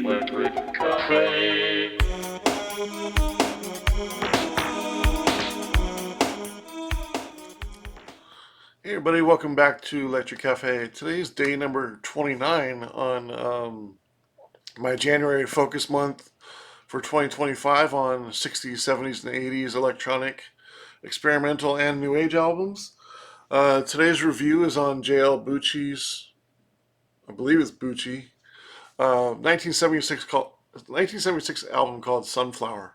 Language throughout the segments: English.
Electric Cafe. Hey everybody, welcome back to Electric Cafe. Today's day number 29 on my January focus month for 2025 on 60s, 70s, and 80s electronic, experimental, and new age albums. Today's review is on JL Bucci's, I believe it's Bucci, 1976 album called Sunflower.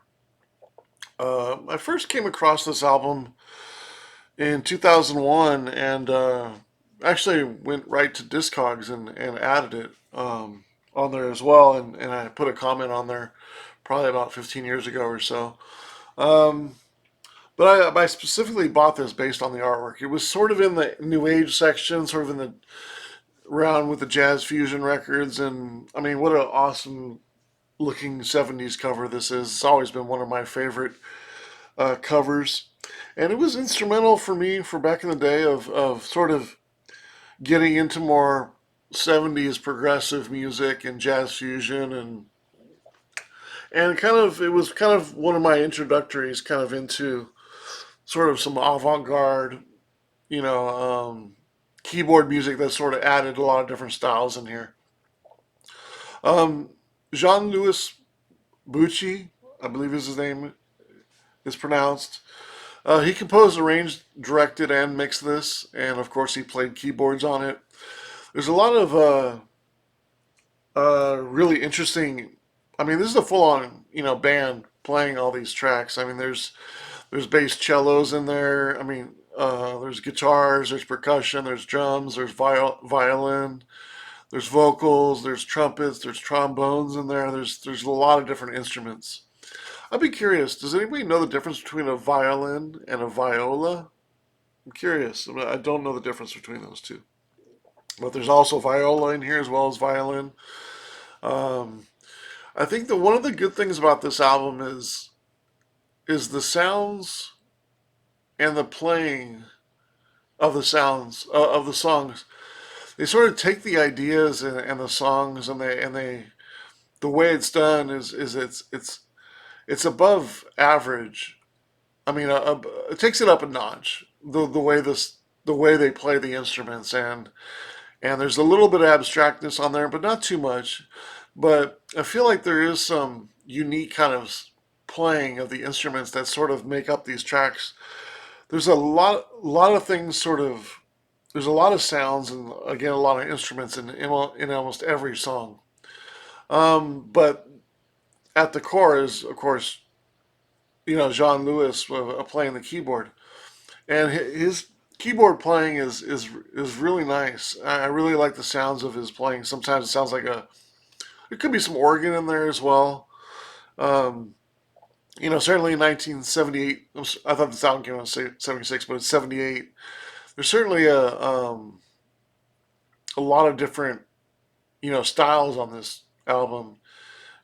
I first came across this album in 2001 and actually went right to Discogs and added it on there as well. And I put a comment on there probably about 15 years ago or so. Um, but I specifically bought this based on the artwork. It was sort of in the new age section, sort of in the round with the jazz fusion records. And I mean, what an awesome looking 70s cover this is. It's always been one of my favorite covers. And it was instrumental for me for back in the day of sort of getting into more 70s progressive music and jazz fusion and kind of it was kind of one of my introductories kind of into sort of some avant-garde, you know, keyboard music that sort of added a lot of different styles in here. Um, Jean-Louis Bucci, I believe is his name is pronounced. He composed, arranged, directed, and mixed this, and of course he played keyboards on it. There's a lot of really interesting. I mean, this is a full-on band playing all these tracks. I mean, there's bass cellos in there. I mean, there's guitars, there's percussion, there's drums, there's violin, there's vocals, there's trumpets, there's trombones in there. There's a lot of different instruments. I'd be curious. Does anybody know the difference between a violin and a viola? I'm curious. I don't know the difference between those two. But there's also viola in here as well as violin. Um, I think that one of the good things about this album is the sounds and the playing of the sounds of the songs. They sort of take the ideas and the songs and they the way it's done is it's above average. I mean, it takes it up a notch. The way they play the instruments and there's a little bit of abstractness on there, but not too much. But I feel like there is some unique kind of playing of the instruments that sort of make up these tracks. There's lot of things sort of. There's a lot of sounds and again a lot of instruments in almost every song. But at the core is of course Jean Lewis playing the keyboard, and his keyboard playing is really nice. I really like the sounds of his playing. Sometimes it sounds like a there could be some organ in there as well. Um, certainly in 1978, I thought this album came out in 76, but it's 78. There's certainly a lot of different, styles on this album.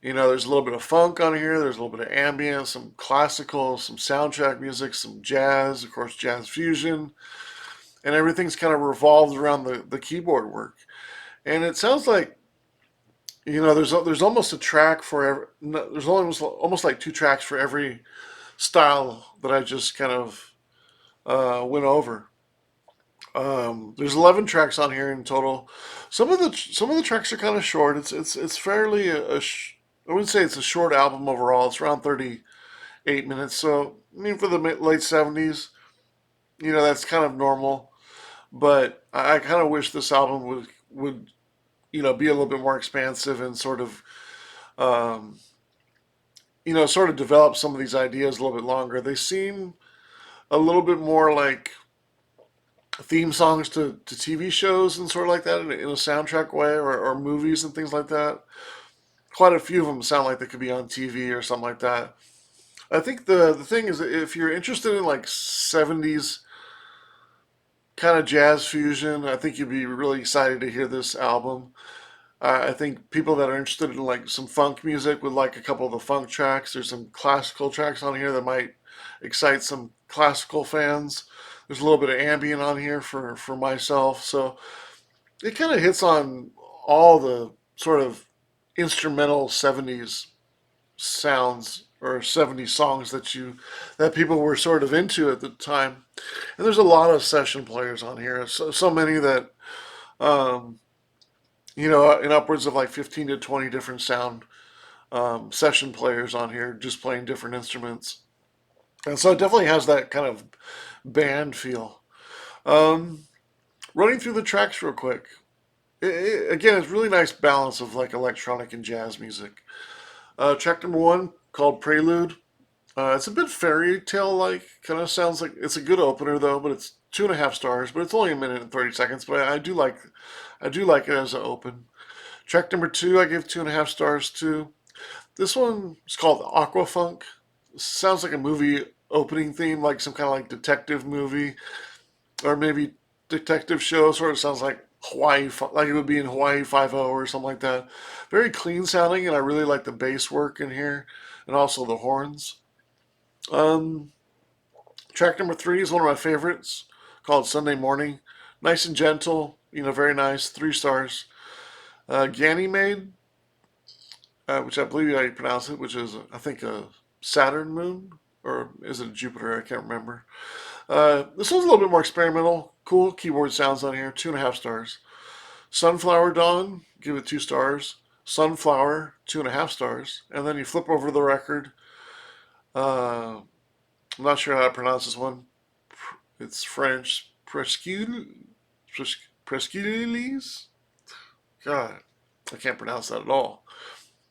There's a little bit of funk on here, there's a little bit of ambient, some classical, some soundtrack music, some jazz, of course, jazz fusion, and everything's kind of revolved around the keyboard work. And it sounds like there's almost a track for every. No, there's almost like two tracks for every style that I just kind of went over. There's 11 tracks on here in total. Some of the tracks are kind of short. It's fairly I wouldn't say it's a short album overall. It's around 38 minutes. So I mean, for the late 70s, that's kind of normal. But I kind of wish this album would be a little bit more expansive and sort of um, sort of develop some of these ideas a little bit longer. They seem a little bit more like theme songs to TV shows and sort of like that in a soundtrack way or movies and things like that. Quite a few of them sound like they could be on TV or something like that. I think the thing is that if you're interested in like 70s kind of jazz fusion, I think you'd be really excited to hear this album. I think people that are interested in like some funk music would like a couple of the funk tracks. There's some classical tracks on here that might excite some classical fans. There's a little bit of ambient on here for myself. So it kind of hits on all the sort of instrumental 70s sounds or 70s songs that people were sort of into at the time. And there's a lot of session players on here. So many that um, in upwards of like 15 to 20 different sound session players on here just playing different instruments. And so it definitely has that kind of band feel. Um, Running through the tracks real quick. Again, it's really nice balance of like electronic and jazz music. Track number one called Prelude. It's a bit fairy tale like. Kind of sounds like it's a good opener though, but it's 2.5 stars. But it's only a minute and 30 seconds. But I do like it as an open. Track number two, I give 2.5 stars to. This one is called Aquafunk. Sounds like a movie opening theme, like some kind of like detective movie or maybe detective show. Sort of sounds like Hawaii, like it would be in Hawaii 5 or something like that. Very clean sounding, and I really like the bass work in here and also the horns. Um, Track number three is one of my favorites, called Sunday Morning. Nice and gentle, very nice. 3 stars. Ganymede, which I believe how you pronounce it, which is I think a Saturn moon, or is it a Jupiter? I can't remember. This one's a little bit more experimental. Cool keyboard sounds on here. 2.5 stars. Sunflower Dawn, give it 2 stars. Sunflower, 2.5 stars. And then you flip over the record. I'm not sure how to pronounce this one. It's French. Prescules? God, I can't pronounce that at all.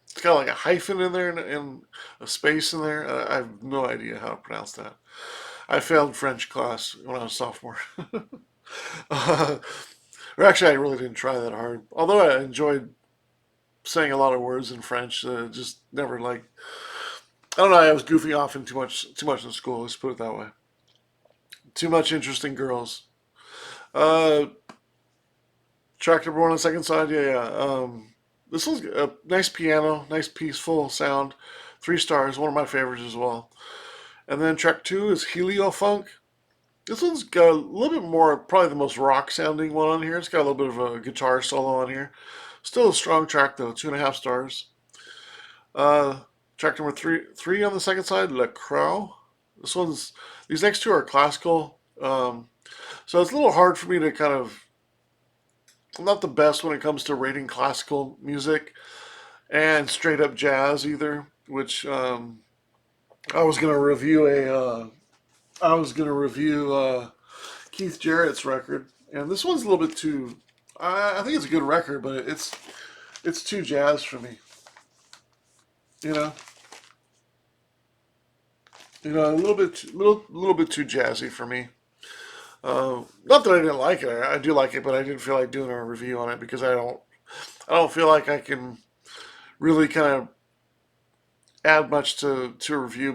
It's got like a hyphen in there and a space in there. I have no idea how to pronounce that. I failed French class when I was a sophomore. uh, or actually, I really didn't try that hard. Although I enjoyed saying a lot of words in French, just never like. I don't know. I was goofing off in too much in school. Let's put it that way. Too much interesting girls. Uh, Track number one on the second side. Yeah, yeah. This was a nice piano, nice peaceful sound. 3 stars. One of my favorites as well. And then track two is Helio Funk. This one's got a little bit more, probably the most rock sounding one on here. It's got a little bit of a guitar solo on here. Still a strong track though, 2.5 stars. Uh, Track number three on the second side, Le Crow. These next two are classical. So it's a little hard for me to kind of, I'm not the best when it comes to rating classical music and straight up jazz either, which I was gonna review Keith Jarrett's record, and this one's a little bit too. I think it's a good record, but it's too jazz for me. You know, a little bit too jazzy for me. Not that I didn't like it. I do like it, but I didn't feel like doing a review on it because I don't feel like I can really kind of add much to a review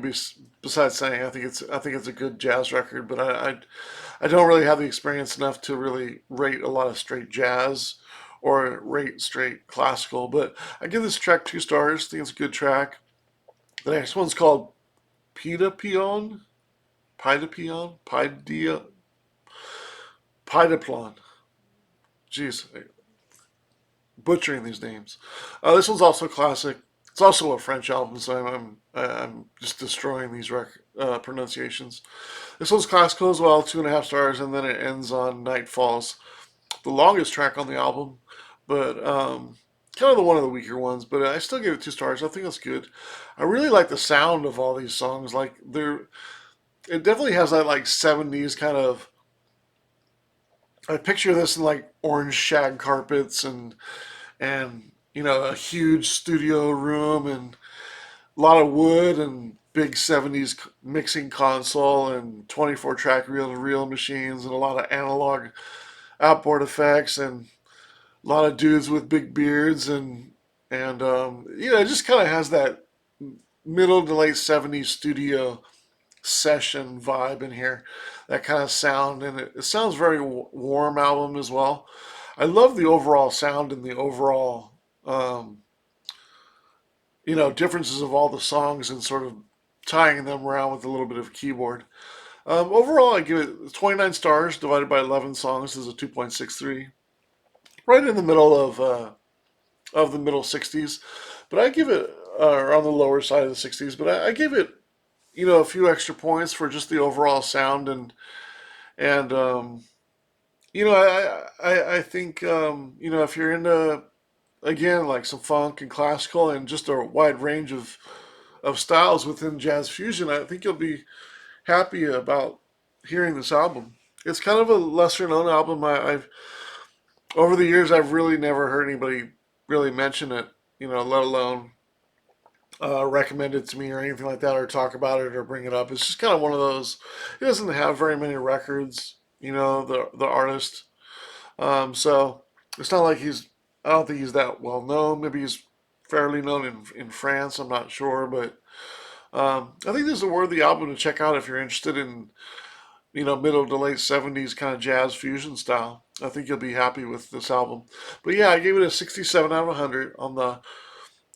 besides saying I think it's a good jazz record, but I don't really have the experience enough to really rate a lot of straight jazz or rate straight classical. But I give this track 2 stars. I think it's a good track. The next one's called Pita Pion, Pita Pion, Pida Pidaplon. Jeez, butchering these names. This one's also classic. It's also a French album, so I'm just destroying these pronunciations. This one's classical as well, 2.5 stars, and then it ends on Night Falls, the longest track on the album, but kind of one of the weaker ones. But I still give it 2 stars. I think that's good. I really like the sound of all these songs. Like it definitely has that like 70s kind of. I picture this in like orange shag carpets and a huge studio room and a lot of wood and big 70s mixing console and 24 track reel to reel machines and a lot of analog outboard effects and a lot of dudes with big beards and it just kind of has that middle to late 70s studio session vibe in here, that kind of sound, and it sounds very warm album as well. I love the overall sound and the overall um, differences of all the songs and sort of tying them around with a little bit of keyboard. Overall, I give it 29 stars divided by 11 songs is a 2.63, right in the middle of of the middle '60s, but I give it or on the lower side of the '60s. But I give it a few extra points for just the overall sound and I think if you're into again like some funk and classical and just a wide range of styles within jazz fusion, I think you'll be happy about hearing this album. It's kind of a lesser known album. I've over the years I've really never heard anybody really mention it, let alone recommend it to me or anything like that, or talk about it or bring it up. It's just kind of one of those. He doesn't have very many records, the artist. So it's not like he's. I don't think he's that well known. Maybe he's fairly known in France. I'm not sure, but I think this is a worthy album to check out if you're interested in middle to late '70s kind of jazz fusion style. I think you'll be happy with this album. But yeah, I gave it a 67 out of 100 on the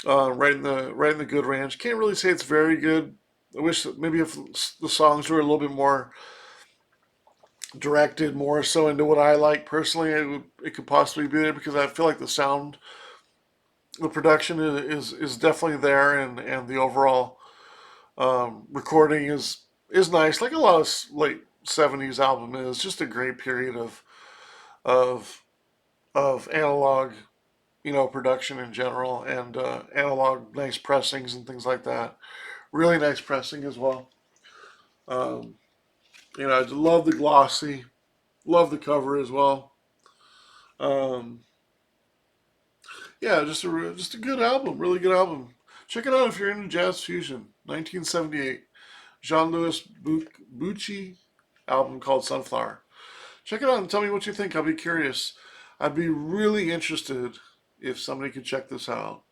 right in the good range. Can't really say it's very good. I wish that maybe if the songs were a little bit more directed, more so into what I like personally, it could possibly be there because I feel like the sound, the production is definitely there, and the overall recording is nice. Like a lot of late '70s album is just a great period of of analog production in general, and analog nice pressings and things like that. Really nice pressing as well. Um, I love the glossy, love the cover as well. Um, yeah, just a good album, really good album. Check it out if you're into jazz fusion. 1978, Jean-Louis Bucci album called Sunflower. Check it out and tell me what you think. I'll be curious. I'd be really interested if somebody could check this out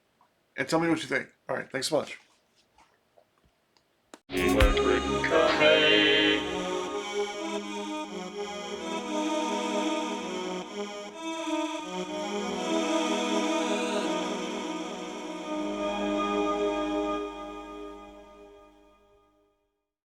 and tell me what you think. All right, thanks so much.